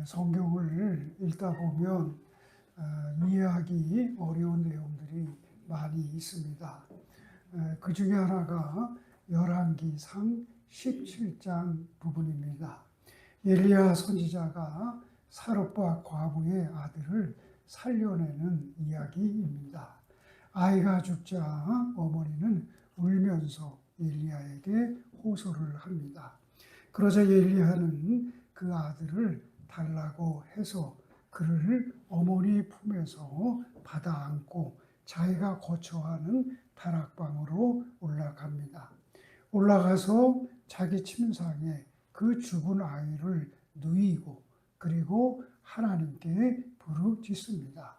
성경을 읽다 보면 이해하기 어려운 내용들이 많이 있습니다. 그 중에 하나가 열왕기상 17장 부분입니다. 엘리야 선지자가 사렙과 과부의 아들을 살려내는 이야기입니다. 아이가 죽자 어머니는 울면서 엘리야에게 호소를 합니다. 그러자 엘리야는 그 아들을 달라고 해서 그를 어머니 품에서 받아 안고 자기가 거처하는 다락방으로 올라갑니다. 올라가서 자기 침상에 그 죽은 아이를 누이고 그리고 하나님께 부르짖습니다.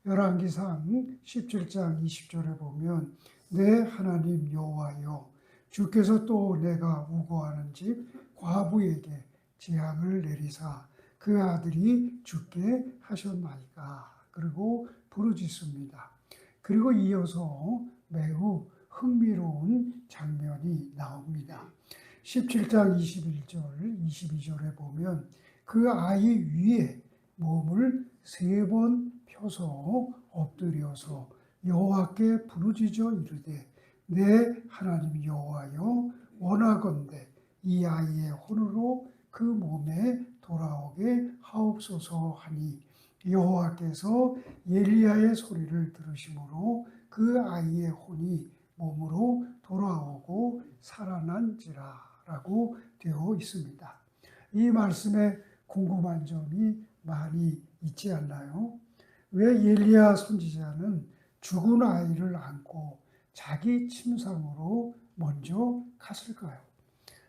열왕기상 17장 20절에 보면 내 하나님 여호와여 주께서 또 내가 우고하는 집 과부에게 재앙을 내리사 그 아들이 죽게 하셨나이까. 그리고 부르짖습니다. 그리고 이어서 매우 흥미로운 장면이 나옵니다. 17장 21절, 22절에 보면 그 아이 위에 몸을 3번 펴서 엎드려서 여호와께 부르짖어 이르되 내 하나님 여호와여 원하건대 이 아이의 혼으로 그 몸에 돌아오게 하옵소서 하니 여호와께서 엘리야의 소리를 들으심으로 그 아이의 혼이 몸으로 돌아오고 살아난지라 라고 되어 있습니다. 이 말씀에 궁금한 점이 많이 있지 않나요? 왜 엘리야 선지자는 죽은 아이를 안고 자기 침상으로 먼저 갔을까요?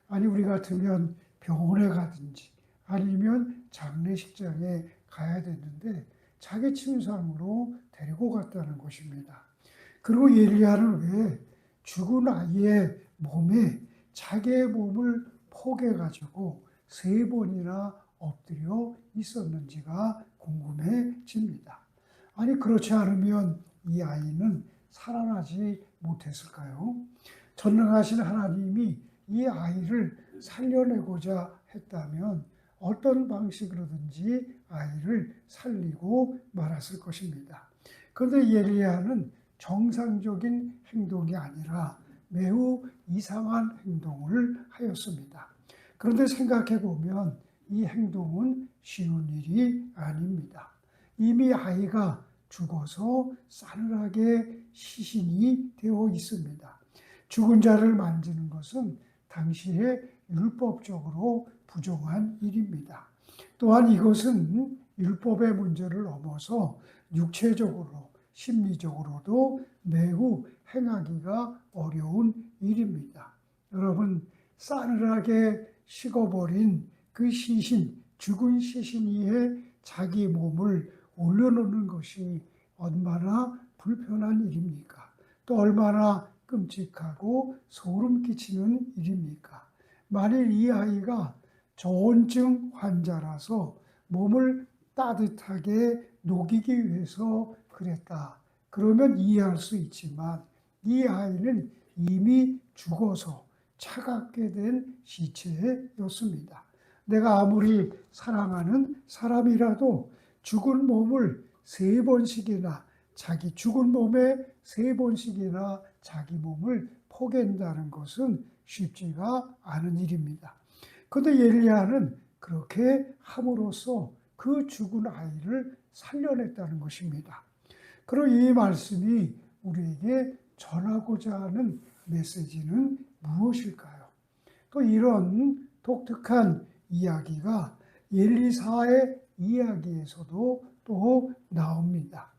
아니 우리 같으면 병원에 가든지 아니면 장례식장에 가야 되는데 자기 침상으로 데리고 갔다는 것입니다. 그리고 엘리야는 왜 죽은 아이의 몸에 자기의 몸을 포개가지고 3번이나 엎드려 있었는지가 궁금해집니다. 아니 그렇지 않으면 이 아이는 살아나지 못했을까요? 전능하신 하나님이 이 아이를 살려내고자 했다면 어떤 방식으로든지 아이를 살리고 말았을 것입니다. 그런데 엘리야는 정상적인 행동이 아니라 매우 이상한 행동을 하였습니다. 그런데 생각해 보면 이 행동은 쉬운 일이 아닙니다. 이미 아이가 죽어서 싸늘하게 시신이 되어 있습니다. 죽은 자를 만지는 것은 당시에 율법적으로 부정한 일입니다. 또한 이것은 율법의 문제를 넘어서 육체적으로, 심리적으로도 매우 행하기가 어려운 일입니다. 여러분, 싸늘하게 식어버린 그 시신, 죽은 시신 위에 자기 몸을 올려놓는 것이 얼마나 불편한 일입니까? 또 얼마나 끔찍하고 소름 끼치는 일입니까? 만일 이 아이가 저온증 환자라서 몸을 따뜻하게 녹이기 위해서 그랬다. 그러면 이해할 수 있지만 이 아이는 이미 죽어서 차갑게 된 시체였습니다. 내가 아무리 사랑하는 사람이라도 죽은 몸을 3번씩이나 자기 죽은 몸에 3번씩이나 자기 몸을 포갠다는 것은 쉽지가 않은 일입니다. 그런데 엘리야는 그렇게 함으로써 그 죽은 아이를 살려냈다는 것입니다. 그리고 이 말씀이 우리에게 전하고자 하는 메시지는 무엇일까요? 또 이런 독특한 이야기가 엘리사의 이야기에서도 또 나옵니다.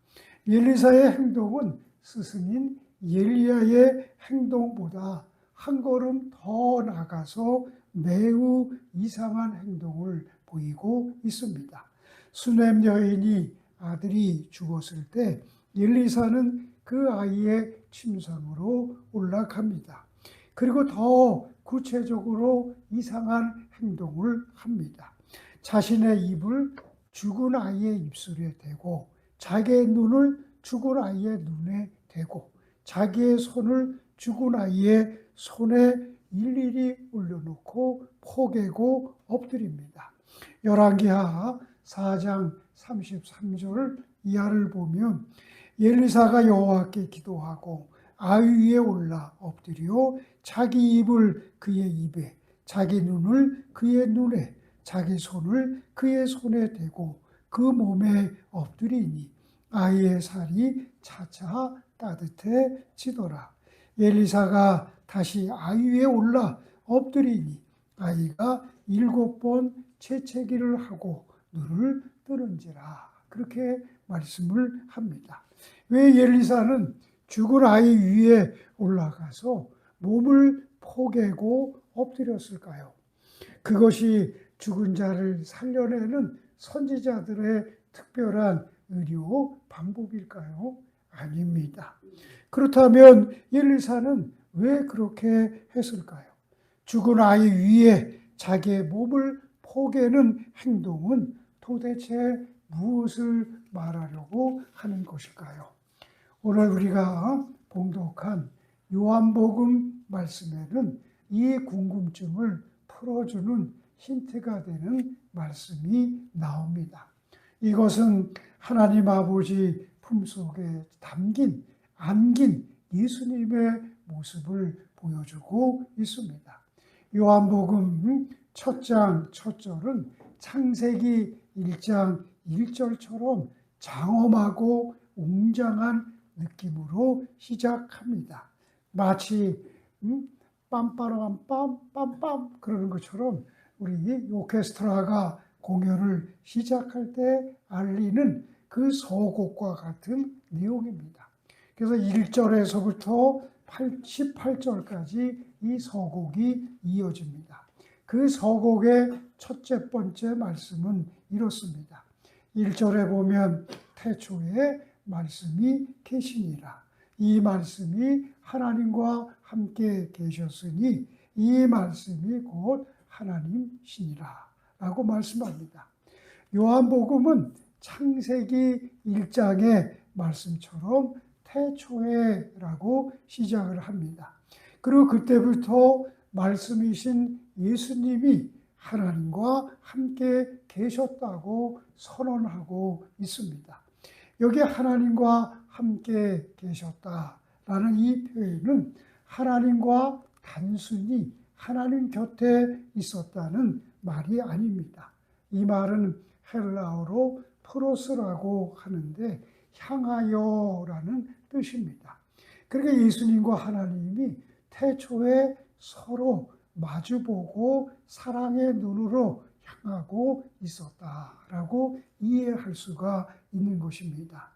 엘리사의 행동은 스승인 엘리야의 행동보다 한 걸음 더 나가서 매우 이상한 행동을 보이고 있습니다. 수넴 여인이 아들이 죽었을 때 엘리사는 그 아이의 침상으로 올라갑니다. 그리고 더 구체적으로 이상한 행동을 합니다. 자신의 입을 죽은 아이의 입술에 대고 자기의 눈을 죽은 아이의 눈에 대고 자기의 손을 죽은 아이의 손에 일일이 올려놓고 포개고 엎드립니다. 열왕기하 4장 33절 이하를 보면 엘리사가 여호와께 기도하고 아위 위에 올라 엎드려 자기 입을 그의 입에, 자기 눈을 그의 눈에, 자기 손을 그의 손에 대고 그 몸에 엎드리니 아이의 살이 차차 따뜻해지더라. 엘리사가 다시 아이 위에 올라 엎드리니 아이가 7번 재채기를 하고 눈을 뜨는지라. 그렇게 말씀을 합니다. 왜 엘리사는 죽은 아이 위에 올라가서 몸을 포개고 엎드렸을까요? 그것이 죽은 자를 살려내는 선지자들의 특별한 의료 방법일까요? 아닙니다. 그렇다면 엘리사는 왜 그렇게 했을까요? 죽은 아이 위에 자기의 몸을 포개는 행동은 도대체 무엇을 말하려고 하는 것일까요? 오늘 우리가 봉독한 요한복음 말씀에는 이 궁금증을 풀어주는 힌트가 되는 말씀이 나옵니다. 이것은 하나님 아버지 품속에 안긴 예수님의 모습을 보여주고 있습니다. 요한복음 첫 장 첫 절은 창세기 1장 1절처럼 장엄하고 웅장한 느낌으로 시작합니다. 마치 빰빠라빰빰빰빰 그러는 것처럼 우리 오케스트라가 공연을 시작할 때 알리는 그 서곡과 같은 내용입니다. 그래서 1절에서부터 18절까지 이 서곡이 이어집니다. 그 서곡의 첫째 번째 말씀은 이렇습니다. 1절에 보면 태초에 말씀이 계시니라. 이 말씀이 하나님과 함께 계셨으니 이 말씀이 곧 하나님이시니라 라고 말씀합니다. 요한복음은 창세기 1장의 말씀처럼 태초에 라고 시작을 합니다. 그리고 그때부터 말씀이신 예수님이 하나님과 함께 계셨다고 선언하고 있습니다. 여기 하나님과 함께 계셨다라는 이 표현은 하나님과 단순히 하나님 곁에 있었다는 말이 아닙니다. 이 말은 헬라어로 프로스라고 하는데 향하여라는 뜻입니다. 그러니까 예수님과 하나님이 태초에 서로 마주보고 사랑의 눈으로 향하고 있었다라고 이해할 수가 있는 것입니다.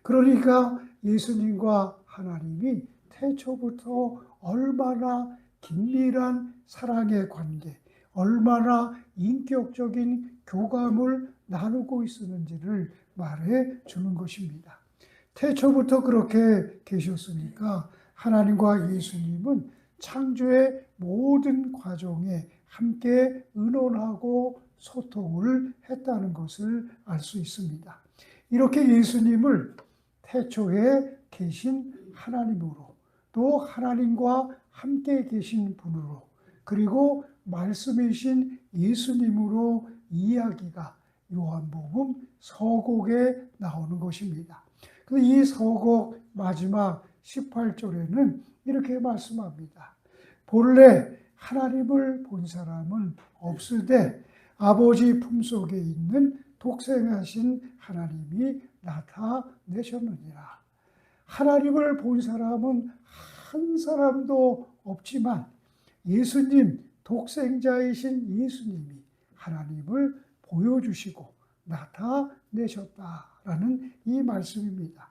그러니까 예수님과 하나님이 태초부터 얼마나 긴밀한 사랑의 관계, 얼마나 인격적인 교감을 나누고 있었는지를 말해 주는 것입니다. 태초부터 그렇게 계셨으니까 하나님과 예수님은 창조의 모든 과정에 함께 의논하고 소통을 했다는 것을 알 수 있습니다. 이렇게 예수님을 태초에 계신 하나님으로, 또 하나님과 함께 계신 분으로, 그리고 말씀이신 예수님으로 이야기가 요한복음 서곡에 나오는 것입니다. 근데 이 서곡 마지막 18절에는 이렇게 말씀합니다. 본래 하나님을 본 사람은 없으되 아버지 품속에 있는 독생하신 하나님이 나타내셨느니라. 하나님을 본 사람은 한 사람도 없지만 예수님, 독생자이신 예수님이 하나님을 보여주시고 나타내셨다라는 이 말씀입니다.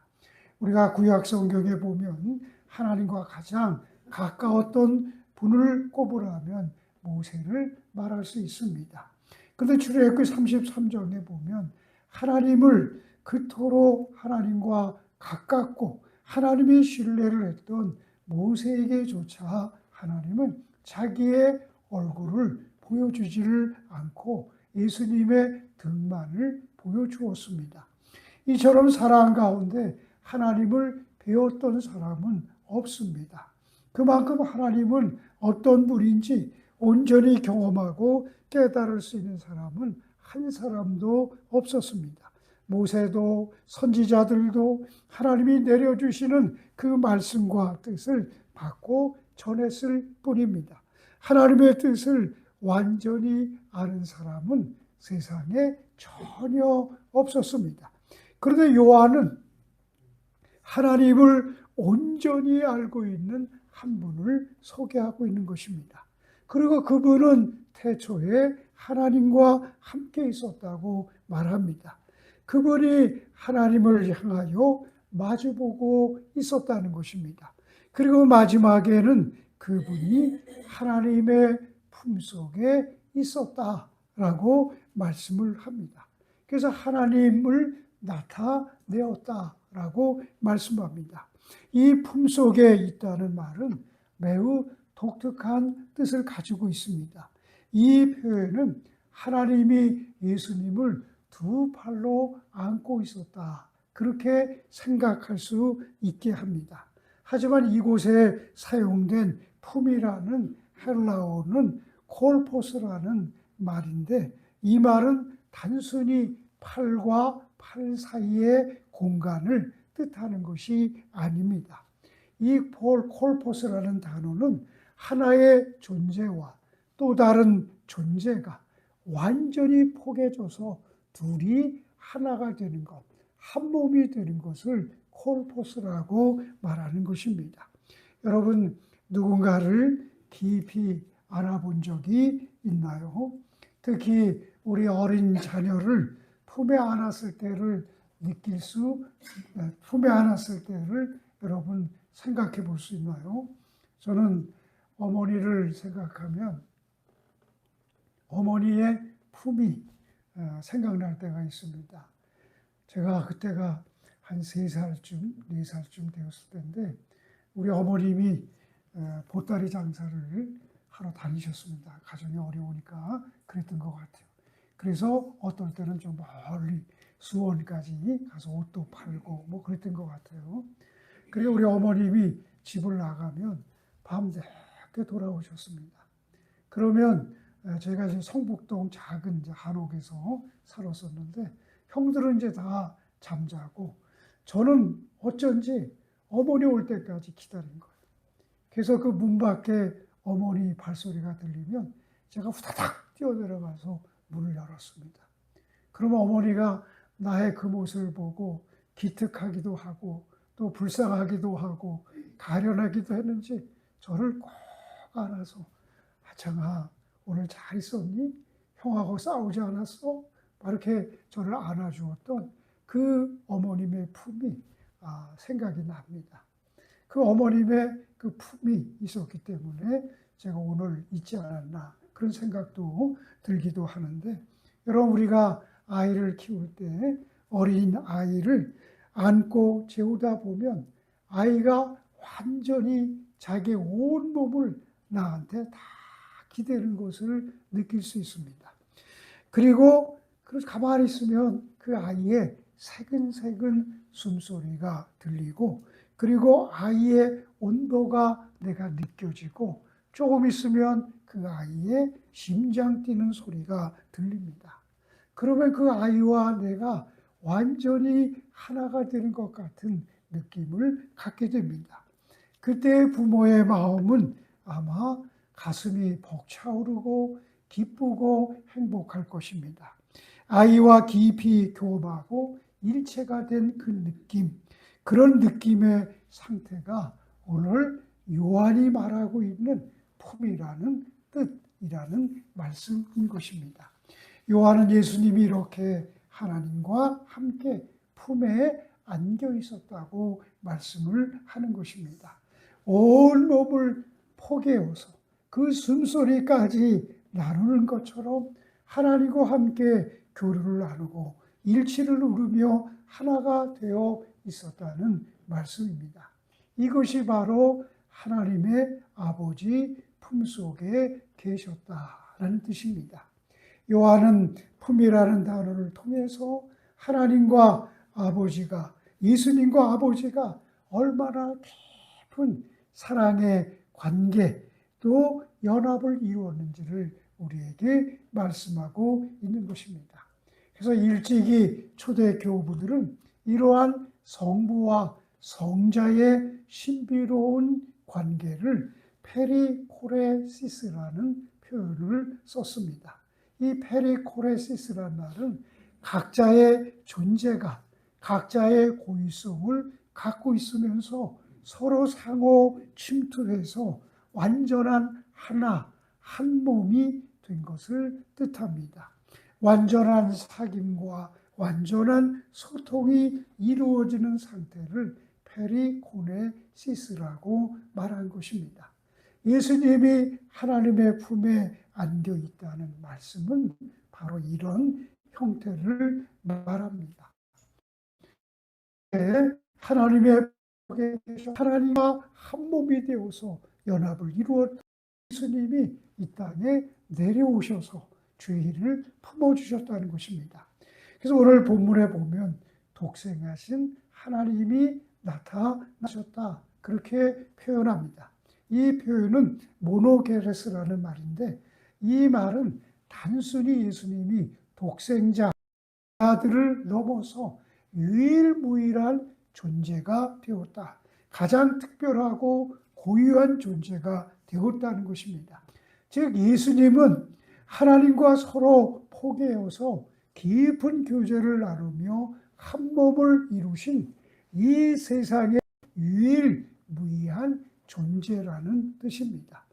우리가 구약 성경에 보면 하나님과 가장 가까웠던 분을 꼽으라면 모세를 말할 수 있습니다. 그런데 출애굽기 33장에 보면 하나님을 그토록 하나님과 가깝고 하나님의 신뢰를 했던 모세에게조차 하나님은 자기의 얼굴을 보여주지를 않고 예수님의 등만을 보여주었습니다. 이처럼 사랑 가운데 하나님을 배웠던 사람은 없습니다. 그만큼 하나님은 어떤 분인지 온전히 경험하고 깨달을 수 있는 사람은 한 사람도 없었습니다. 모세도 선지자들도 하나님이 내려주시는 그 말씀과 뜻을 받고 전했을 뿐입니다. 하나님의 뜻을 완전히 아는 사람은 세상에 전혀 없었습니다. 그런데 요한은 하나님을 온전히 알고 있는 한 분을 소개하고 있는 것입니다. 그리고 그분은 태초에 하나님과 함께 있었다고 말합니다. 그분이 하나님을 향하여 마주보고 있었다는 것입니다. 그리고 마지막에는 그분이 하나님의 품속에 있었다라고 말씀을 합니다. 그래서 하나님을 나타내었다라고 말씀합니다. 이 품속에 있다는 말은 매우 독특한 뜻을 가지고 있습니다. 이 표현은 하나님이 예수님을 두 팔로 안고 있었다, 그렇게 생각할 수 있게 합니다. 하지만 이곳에 사용된 품이라는 헬라어는 콜포스라는 말인데, 이 말은 단순히 팔과 팔 사이의 공간을 뜻하는 것이 아닙니다. 이 콜포스라는 단어는 하나의 존재와 또 다른 존재가 완전히 포개져서 둘이 하나가 되는 것, 한 몸이 되는 것을 콜포스라고 말하는 것입니다. 여러분, 누군가를 깊이 알아본 적이 있나요? 특히 우리 어린 자녀를 품에 안았을 때를 여러분 생각해 볼 수 있나요? 저는 어머니를 생각하면 어머니의 품이 생각날 때가 있습니다. 제가 그때가 한 3살쯤, 4살쯤 되었을 때인데, 우리 어머님이 보따리 장사를 하러 다니셨습니다. 가정이 어려우니까 그랬던 것 같아요. 그래서 어떨 때는 좀 멀리 수원까지 가서 옷도 팔고 뭐 그랬던 것 같아요. 그리고 우리 어머님이 집을 나가면 밤늦게 돌아오셨습니다. 그러면 제가 이제 성북동 작은 이제 한옥에서 살았었는데, 형들은 이제 다 잠자고 저는 어쩐지 어머니 올 때까지 기다린 거예요. 그래서 그 문 밖에 어머니 발소리가 들리면 제가 후다닥 뛰어들어가서 문을 열었습니다. 그러면 어머니가 나의 그 모습을 보고 기특하기도 하고 또 불쌍하기도 하고 가련하기도 했는지 저를 꼭 안아서 아청아, 오늘 잘 있었니? 형하고 싸우지 않았어? 이렇게 저를 안아주었던 그 어머님의 품이 생각이 납니다. 그 어머님의 그 품이 있었기 때문에 제가 오늘 잊지 않았나 그런 생각도 들기도 하는데, 여러분, 우리가 아이를 키울 때 어린 아이를 안고 재우다 보면 아이가 완전히 자기 온 몸을 나한테 다 기대는 것을 느낄 수 있습니다. 그리고 가만히 있으면 그 아이의 새근새근 숨소리가 들리고, 그리고 아이의 온도가 내가 느껴지고, 조금 있으면 그 아이의 심장 뛰는 소리가 들립니다. 그러면 그 아이와 내가 완전히 하나가 되는 것 같은 느낌을 갖게 됩니다. 그때 부모의 마음은 아마 가슴이 벅차오르고 기쁘고 행복할 것입니다. 아이와 깊이 교감하고 일체가 된 그 느낌, 그런 느낌의 상태가 오늘 요한이 말하고 있는 품이라는 뜻이라는 말씀인 것입니다. 요한은 예수님이 이렇게 하나님과 함께 품에 안겨 있었다고 말씀을 하는 것입니다. 온 몸을 포개어서 그 숨소리까지 나누는 것처럼 하나님과 함께 교류를 나누고 일치를 이루며 하나가 되어 있었다는 말씀입니다. 이것이 바로 하나님의 아버지 품속에 계셨다라는 뜻입니다. 요한은 품이라는 단어를 통해서 하나님과 아버지가, 예수님과 아버지가 얼마나 깊은 사랑의 관계 또 연합을 이루었는지를 우리에게 말씀하고 있는 것입니다. 그래서 일찍이 초대 교우들은 이러한 성부와 성자의 신비로운 관계를 페리코레시스라는 표현을 썼습니다. 이 페리코레시스라는 말은 각자의 존재가 각자의 고유성을 갖고 있으면서 서로 상호 침투해서 완전한 하나, 한 몸이 된 것을 뜻합니다. 완전한 사귐과 완전한 소통이 이루어지는 상태를 페리코네시스라고 말한 것입니다. 예수님이 하나님의 품에 안겨 있다는 말씀은 바로 이런 형태를 말합니다. 하나님과 한 몸이 되어서 연합을 이루었던 예수님이 이 땅에 내려오셔서 죄인을 품어주셨다는 것입니다. 그래서 오늘 본문에 보면 독생하신 하나님이 나타나셨다 그렇게 표현합니다. 이 표현은 모노게레스라는 말인데 이 말은 단순히 예수님이 독생자 아들을 넘어서 유일무이한 존재가 되었다. 가장 특별하고 고유한 존재가 되었다는 것입니다. 즉 예수님은 하나님과 서로 포개어서 깊은 교제를 나누며 한 몸을 이루신 이 세상의 유일무이한 존재라는 뜻입니다.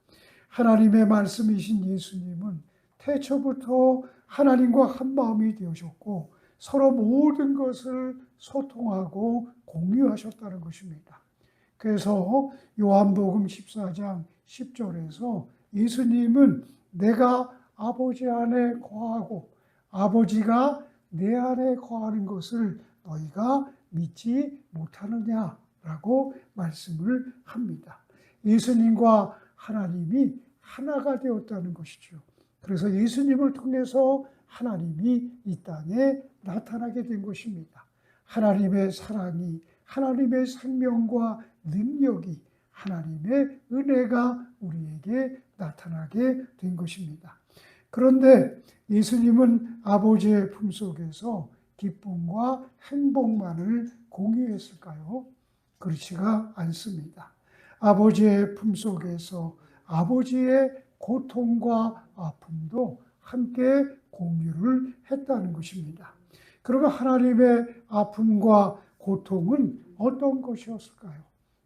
하나님의 말씀이신 예수님은 태초부터 하나님과 한 마음이 되셨고 서로 모든 것을 소통하고 공유하셨다는 것입니다. 그래서 요한복음 14장 10절에서 예수님은 내가 아버지 안에 거하고 아버지가 내 안에 거하는 것을 너희가 믿지 못하느냐라고 말씀을 합니다. 예수님과 하나님이 하나가 되었다는 것이죠. 그래서 예수님을 통해서 하나님이 이 땅에 나타나게 된 것입니다. 하나님의 사랑이, 하나님의 생명과 능력이, 하나님의 은혜가 우리에게 나타나게 된 것입니다. 그런데 예수님은 아버지의 품속에서 기쁨과 행복만을 공유했을까요? 그렇지가 않습니다. 아버지의 품속에서 아버지의 고통과 아픔도 함께 공유를 했다는 것입니다. 그러면 하나님의 아픔과 고통은 어떤 것이었을까요?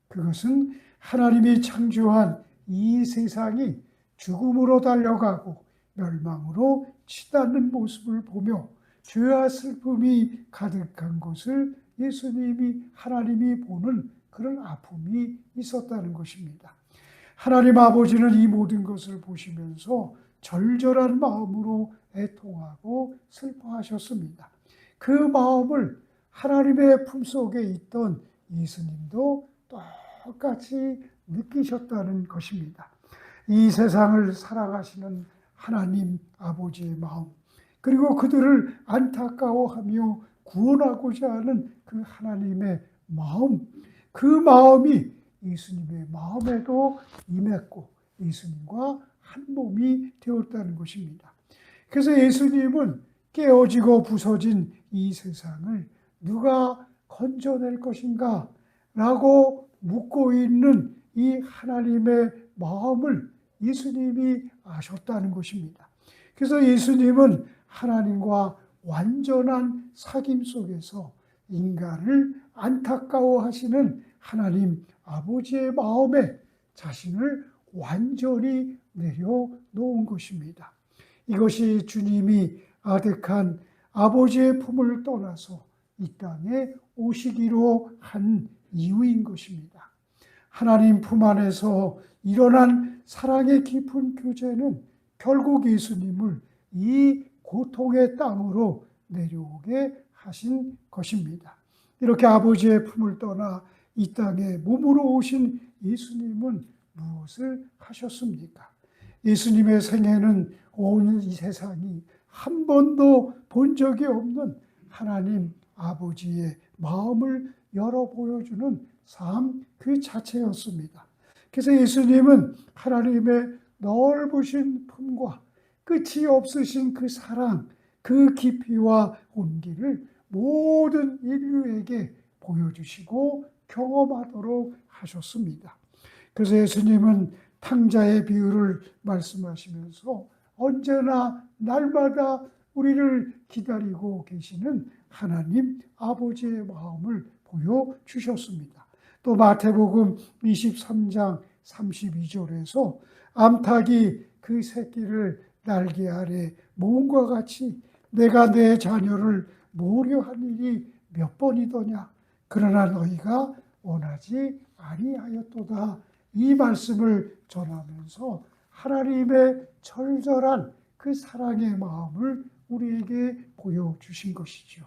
그것은 하나님이 창조한 이 세상이 죽음으로 달려가고 멸망으로 치닫는 모습을 보며 죄와 슬픔이 가득한 것을 하나님이 보는 그런 아픔이 있었다는 것입니다. 하나님 아버지는 이 모든 것을 보시면서 절절한 마음으로 애통하고 슬퍼하셨습니다. 그 마음을 하나님의 품속에 있던 예수님도 똑같이 느끼셨다는 것입니다. 이 세상을 살아가시는 하나님 아버지의 마음, 그리고 그들을 안타까워하며 구원하고자 하는 그 하나님의 마음, 그 마음이 예수님의 마음에도 임했고 예수님과 한 몸이 되었다는 것입니다. 그래서 예수님은 깨어지고 부서진 이 세상을 누가 건져낼 것인가 라고 묻고 있는 이 하나님의 마음을 예수님이 아셨다는 것입니다. 그래서 예수님은 하나님과 완전한 사귐 속에서 인간을 안타까워하시는 하나님 아버지의 마음에 자신을 완전히 내려놓은 것입니다. 이것이 주님이 아득한 아버지의 품을 떠나서 이 땅에 오시기로 한 이유인 것입니다. 하나님 품 안에서 일어난 사랑의 깊은 교제는 결국 예수님을 이 고통의 땅으로 내려오게 하신 것입니다. 이렇게 아버지의 품을 떠나 이 땅에 몸으로 오신 예수님은 무엇을 하셨습니까? 예수님의 생애는 온 이 세상이 한 번도 본 적이 없는 하나님 아버지의 마음을 열어 보여주는 삶 그 자체였습니다. 그래서 예수님은 하나님의 넓으신 품과 끝이 없으신 그 사랑, 그 깊이와 온기를 모든 인류에게 보여주시고 경험하도록 하셨습니다. 그래서 예수님은 탕자의 비유를 말씀하시면서 언제나 날마다 우리를 기다리고 계시는 하나님 아버지의 마음을 보여주셨습니다. 또 마태복음 23장 32절에서 암탉이 그 새끼를 날개 아래 모음과 같이 내가 내 자녀를 모려한 일이 몇 번이더냐. 그러나 너희가 원하지 아니하였도다. 이 말씀을 전하면서 하나님의 절절한 그 사랑의 마음을 우리에게 보여주신 것이죠.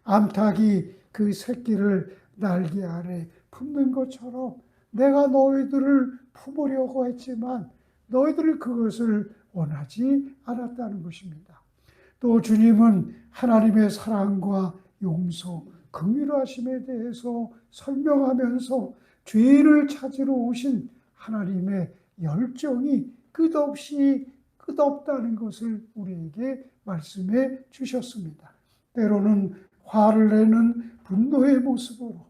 암탉이 그 새끼를 날개 아래 품는 것처럼 내가 너희들을 품으려고 했지만 너희들은 그것을 원하지 않았다는 것입니다. 또 주님은 하나님의 사랑과 용서, 긍휼하심에 대해서 설명하면서 죄인을 찾으러 오신 하나님의 열정이 끝없다는 것을 우리에게 말씀해 주셨습니다. 때로는 화를 내는 분노의 모습으로,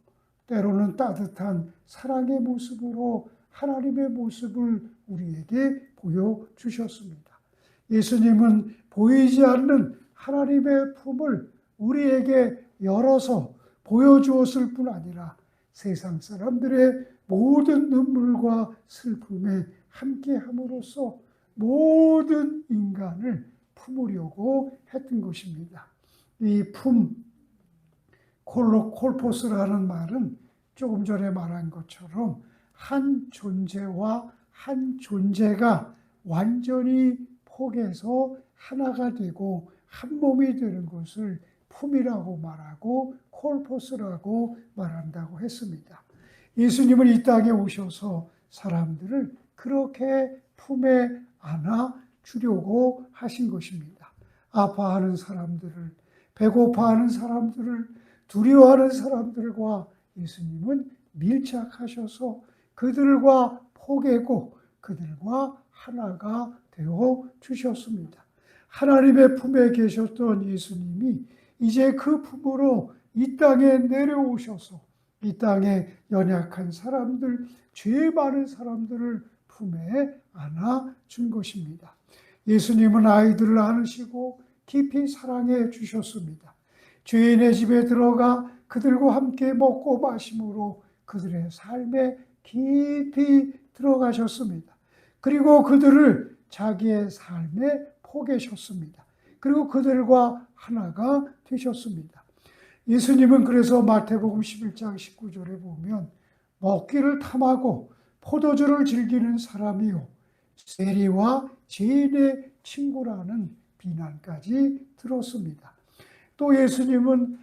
때로는 따뜻한 사랑의 모습으로 하나님의 모습을 우리에게 보여주셨습니다. 예수님은 보이지 않는 하나님의 품을 우리에게 열어서 보여주었을 뿐 아니라 세상 사람들의 모든 눈물과 슬픔에 함께함으로써 모든 인간을 품으려고 했던 것입니다. 이 콜포스라는 말은 조금 전에 말한 것처럼 한 존재와 한 존재가 완전히 포개서 하나가 되고 한 몸이 되는 것을 품이라고 말하고 콜포스라고 말한다고 했습니다. 예수님은 이 땅에 오셔서 사람들을 그렇게 품에 안아 주려고 하신 것입니다. 아파하는 사람들을, 배고파하는 사람들을, 두려워하는 사람들과 예수님은 밀착하셔서 그들과 포개고 그들과 하나가 되어 주셨습니다. 하나님의 품에 계셨던 예수님이 이제 그 품으로 이 땅에 내려오셔서 이 땅에 연약한 사람들, 죄 많은 사람들을 품에 안아 준 것입니다. 예수님은 아이들을 안으시고 깊이 사랑해 주셨습니다. 죄인의 집에 들어가 그들과 함께 먹고 마심으로 그들의 삶에 깊이 들어가셨습니다. 그리고 그들을 자기의 삶에 포개셨습니다. 그리고 그들과 하나가 되셨습니다. 예수님은 그래서 마태복음 11장 19절에 보면 먹기를 탐하고 포도주를 즐기는 사람이요 세리와 죄인의 친구라는 비난까지 들었습니다. 또 예수님은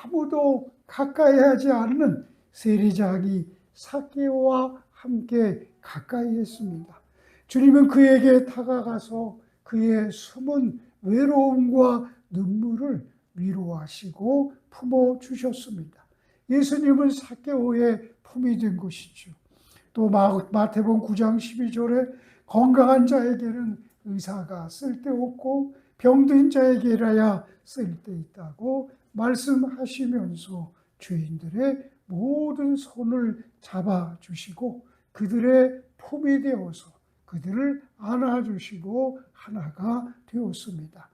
아무도 가까이 하지 않는 세리장이 삭개오와 함께 가까이 했습니다. 주님은 그에게 다가가서 그의 숨은 외로움과 눈물을 위로하시고 품어주셨습니다. 예수님은 삭개오의 품이 된 것이죠. 또 마태복음 9장 12절에 건강한 자에게는 의사가 쓸데없고 병든 자에게라야 쓸데있다고 말씀하시면서 죄인들의 모든 손을 잡아주시고 그들의 품이 되어서 그들을 안아주시고 하나가 되었습니다.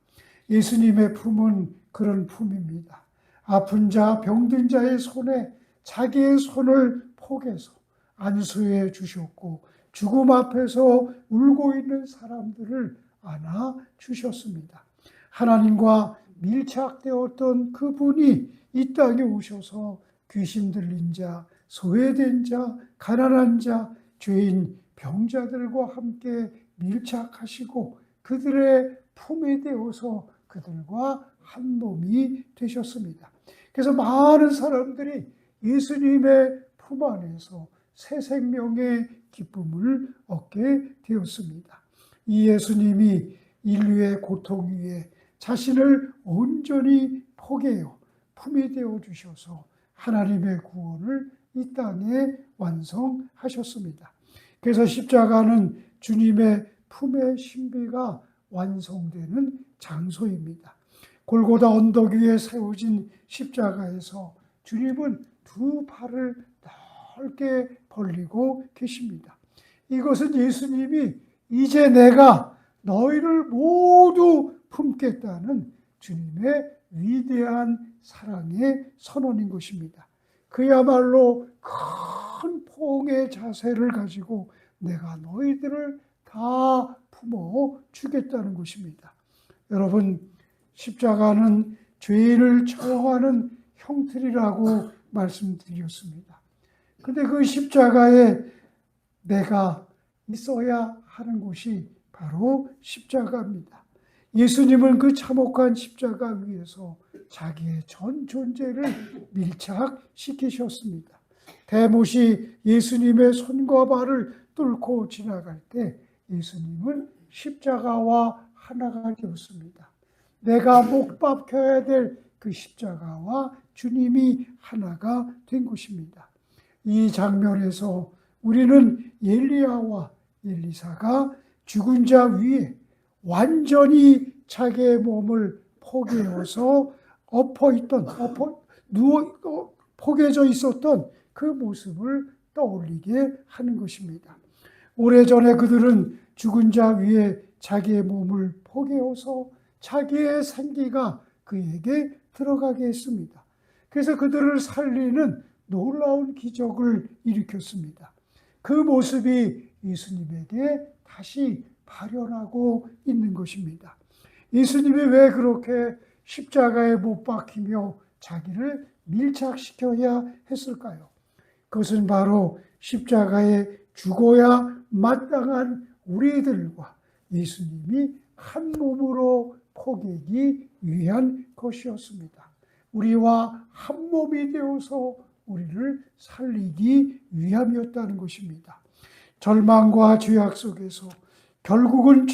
예수님의 품은 그런 품입니다. 아픈 자, 병든 자의 손에 자기의 손을 포개서 안수해 주셨고 죽음 앞에서 울고 있는 사람들을 안아 주셨습니다. 하나님과 밀착되었던 그분이 이 땅에 오셔서 귀신 들린 자, 소외된 자, 가난한 자, 죄인, 병자들과 함께 밀착하시고 그들의 품이 되어서 그들과 한 몸이 되셨습니다. 그래서 많은 사람들이 예수님의 품 안에서 새 생명의 기쁨을 얻게 되었습니다. 이 예수님이 인류의 고통 위에 자신을 온전히 포개어 품이 되어 주셔서 하나님의 구원을 이 땅에 완성하셨습니다. 그래서 십자가는 주님의 품의 신비가 완성되는 장소입니다. 골고다 언덕 위에 세워진 십자가에서 주님은 두 팔을 넓게 벌리고 계십니다. 이것은 예수님이 이제 내가 너희를 모두 품겠다는 주님의 위대한 사랑의 선언인 것입니다. 그야말로 큰 포옹의 자세를 가지고 내가 너희들을 다 품어 주겠다는 것입니다. 여러분, 십자가는 죄인을 처형하는 형틀이라고 말씀드렸습니다. 근데 그 십자가에 내가 있어야 하는 곳이 바로 십자가입니다. 예수님은 그 참혹한 십자가 위에서 자기의 전 존재를 밀착시키셨습니다. 대못이 예수님의 손과 발을 뚫고 지나갈 때 예수님은 십자가와 하나가 되었습니다. 내가 못 박혀야 될 그 십자가와 주님이 하나가 된 것입니다. 이 장면에서 우리는 엘리야와 엘리사가 죽은 자 위에 완전히 자기의 몸을 포개어서 포개져 있었던 그 모습을 떠올리게 하는 것입니다. 오래전에 그들은 죽은 자 위에 자기의 몸을 포개어서 자기의 생기가 그에게 들어가게 했습니다. 그래서 그들을 살리는 놀라운 기적을 일으켰습니다. 그 모습이 예수님에게 다시 발현하고 있는 것입니다. 예수님이 왜 그렇게 십자가에 못 박히며 자기를 밀착시켜야 했을까요? 그것은 바로 십자가에 죽어야 마땅한 우리들과 예수님이 한 몸으로 포개기 위한 것이었습니다. 우리와 한 몸이 되어서 우리를 살리기 위함이었다는 것입니다. 절망과 죄악 속에서 결국은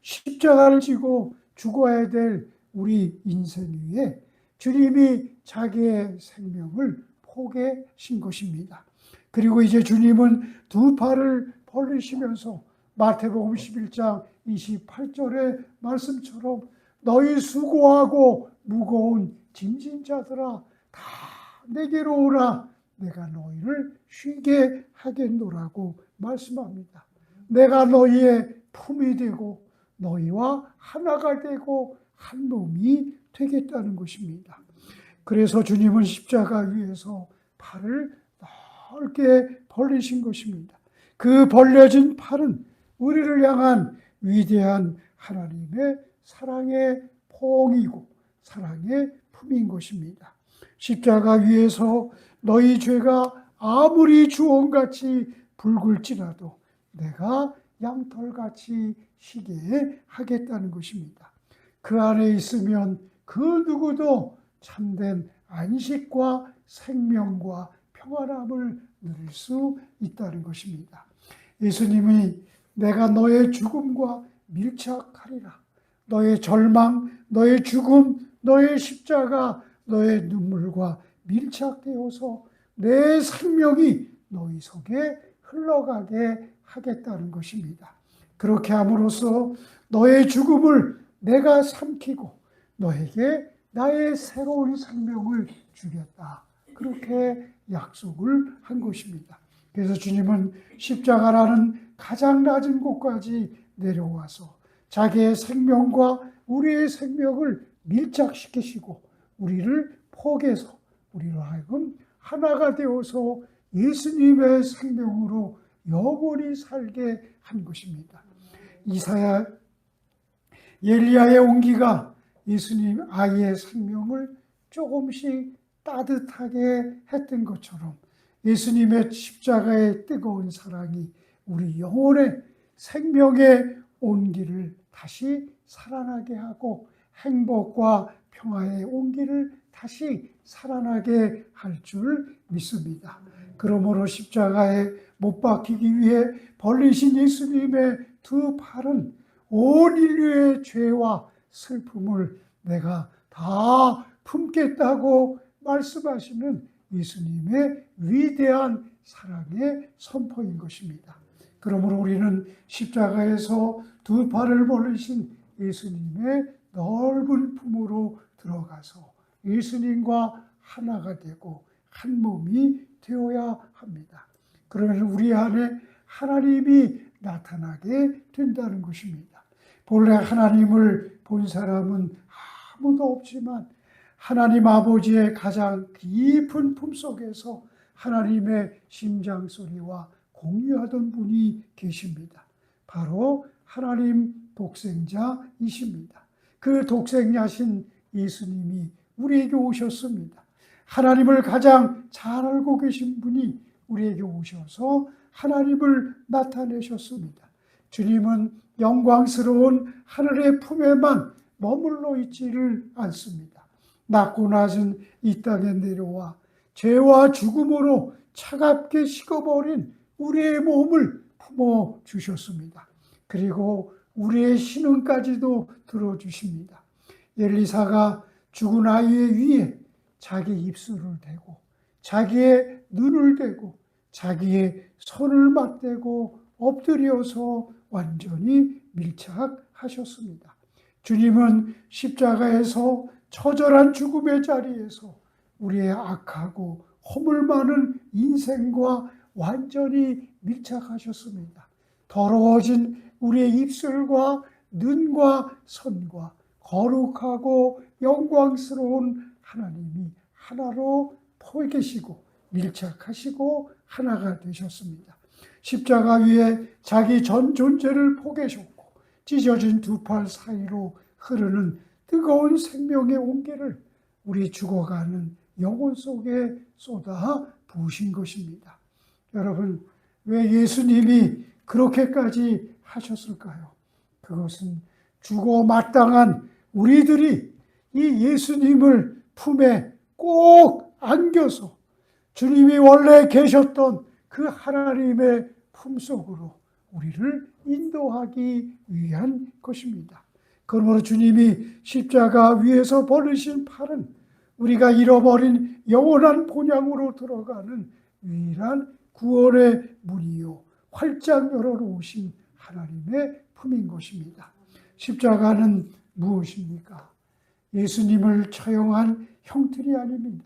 십자가를 지고 죽어야 될 우리 인생 위에 주님이 자기의 생명을 포개신 것입니다. 그리고 이제 주님은 두 팔을 벌리시면서 마태복음 11장 28절의 말씀처럼 너희 수고하고 무거운 짐진 자들아 다 내게로 오라 내가 너희를 쉬게 하겠노라고 말씀합니다. 내가 너희의 품이 되고 너희와 하나가 되고 한 몸이 되겠다는 것입니다. 그래서 주님은 십자가 위에서 팔을 넓게 벌리신 것입니다. 그 벌려진 팔은 우리를 향한 위대한 하나님의 사랑의 포옹이고 사랑의 품인 것입니다. 십자가 위에서 너희 죄가 아무리 주홍같이 붉을지라도 내가 양털같이 희게 하겠다는 것입니다. 그 안에 있으면 그 누구도 참된 안식과 생명과 평안함을 누릴 수 있다는 것입니다. 예수님이 내가 너의 죽음과 밀착하리라. 너의 절망, 너의 죽음, 너의 십자가, 너의 눈물과 밀착되어서 내 생명이 너희 속에 흘러가게 하겠다는 것입니다. 그렇게 함으로써 너의 죽음을 내가 삼키고 너에게 나의 새로운 생명을 주겠다. 그렇게 약속을 한 것입니다. 그래서 주님은 십자가라는 가장 낮은 곳까지 내려와서 자기의 생명과 우리의 생명을 밀착시키시고 우리를 포개서 우리로 하여금 하나가 되어서 예수님의 생명으로 영원히 살게 한 것입니다. 이사야 엘리야의 온기가 예수님 아이의 생명을 조금씩 따뜻하게 했던 것처럼 예수님의 십자가의 뜨거운 사랑이 우리 영혼의 생명의 온기를 다시 살아나게 하고 행복과 평화의 온기를 다시 살아나게 할 줄 믿습니다. 그러므로 십자가에 못 박히기 위해 벌리신 예수님의 두 팔은 온 인류의 죄와 슬픔을 내가 다 품겠다고 말씀하시는 예수님의 위대한 사랑의 선포인 것입니다. 그러므로 우리는 십자가에서 두 팔을 벌리신 예수님의 넓은 품으로 들어가서 예수님과 하나가 되고 한 몸이 되어야 합니다. 그러면 우리 안에 하나님이 나타나게 된다는 것입니다. 본래 하나님을 본 사람은 아무도 없지만 하나님 아버지의 가장 깊은 품속에서 하나님의 심장 소리와 공유하던 분이 계십니다. 바로 하나님 독생자이십니다. 그 독생자신 예수님이 우리에게 오셨습니다. 하나님을 가장 잘 알고 계신 분이 우리에게 오셔서 하나님을 나타내셨습니다. 주님은 영광스러운 하늘의 품에만 머물러 있지를 않습니다. 낮고 낮은 이 땅에 내려와 죄와 죽음으로 차갑게 식어버린 우리의 몸을 품어주셨습니다. 그리고 우리의 신음까지도 들어주십니다. 엘리사가 죽은 아이의 위에 자기 입술을 대고 자기의 눈을 대고 자기의 손을 맞대고 엎드려서 완전히 밀착하셨습니다. 주님은 십자가에서 처절한 죽음의 자리에서 우리의 악하고 허물 많은 인생과 완전히 밀착하셨습니다. 더러워진 우리의 입술과 눈과 손과 거룩하고 영광스러운 하나님이 하나로 포개시고 밀착하시고 하나가 되셨습니다. 십자가 위에 자기 전 존재를 포개셨고 찢어진 두 팔 사이로 흐르는 뜨거운 생명의 온기를 우리 죽어가는 영혼 속에 쏟아 부으신 것입니다. 여러분, 왜 예수님이 그렇게까지 하셨을까요? 그것은 죽어 마땅한 우리들이 이 예수님을 품에 꼭 안겨서 주님이 원래 계셨던 그 하나님의 품속으로 우리를 인도하기 위한 것입니다. 그러므로 주님이 십자가 위에서 벌리신 팔은 우리가 잃어버린 영원한 본향으로 들어가는 유일한 구원의 문이요 활짝 열어놓으신 하나님의 품인 것입니다. 십자가는 무엇입니까? 예수님을 처형한 형틀이 아닙니다.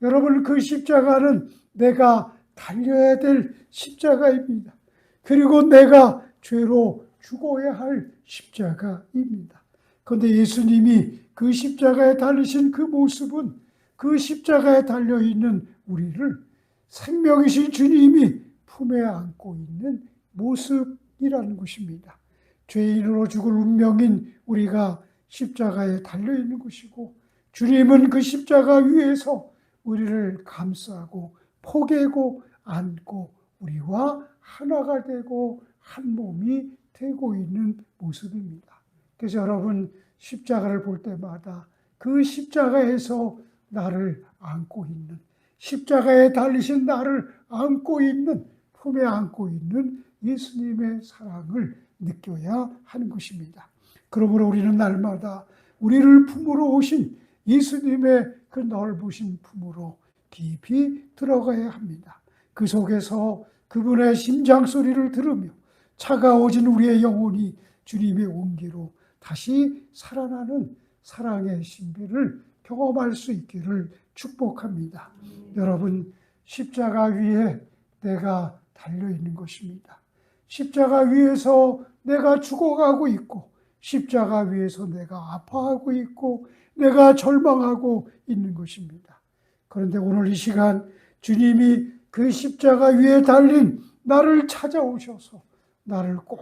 여러분, 그 십자가는 내가 달려야 될 십자가입니다. 그리고 내가 죄로 죽어야 할 십자가입니다. 그런데 예수님이 그 십자가에 달리신 그 모습은 그 십자가에 달려있는 우리를 생명이신 주님이 품에 안고 있는 모습이라는 것입니다. 죄인으로 죽을 운명인 우리가 십자가에 달려있는 것이고 주님은 그 십자가 위에서 우리를 감싸고 포개고 안고 우리와 하나가 되고 한 몸이 되고 있는 모습입니다. 그래서 여러분, 십자가를 볼 때마다 그 십자가에서 나를 안고 있는, 십자가에 달리신 나를 안고 있는, 품에 안고 있는 예수님의 사랑을 느껴야 하는 것입니다. 그러므로 우리는 날마다 우리를 품으로 오신 예수님의 그 넓으신 품으로 깊이 들어가야 합니다. 그 속에서 그분의 심장 소리를 들으며 차가워진 우리의 영혼이 주님의 온기로 다시 살아나는 사랑의 신비를 경험할 수 있기를 축복합니다. 여러분, 십자가 위에 내가 달려있는 것입니다. 십자가 위에서 내가 죽어가고 있고 십자가 위에서 내가 아파하고 있고 내가 절망하고 있는 것입니다. 그런데 오늘 이 시간 주님이 그 십자가 위에 달린 나를 찾아오셔서 나를 꼭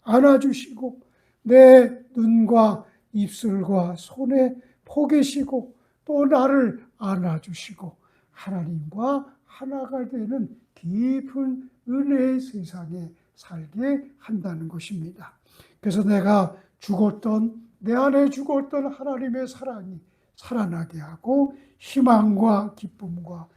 안아주시고 내 눈과 입술과 손에 포개시고 또 나를 안아주시고 하나님과 하나가 되는 깊은 은혜의 세상에 살게 한다는 것입니다. 그래서 내가 죽었던, 내 안에 죽었던 하나님의 사랑이 살아나게 하고 희망과 기쁨과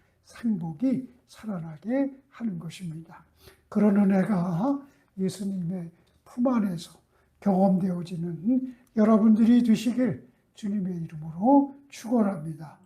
행복이 살아나게 하는 것입니다. 그런 은혜가 예수님의 품 안에서 경험되어지는 여러분들이 되시길 주님의 이름으로 축원합니다.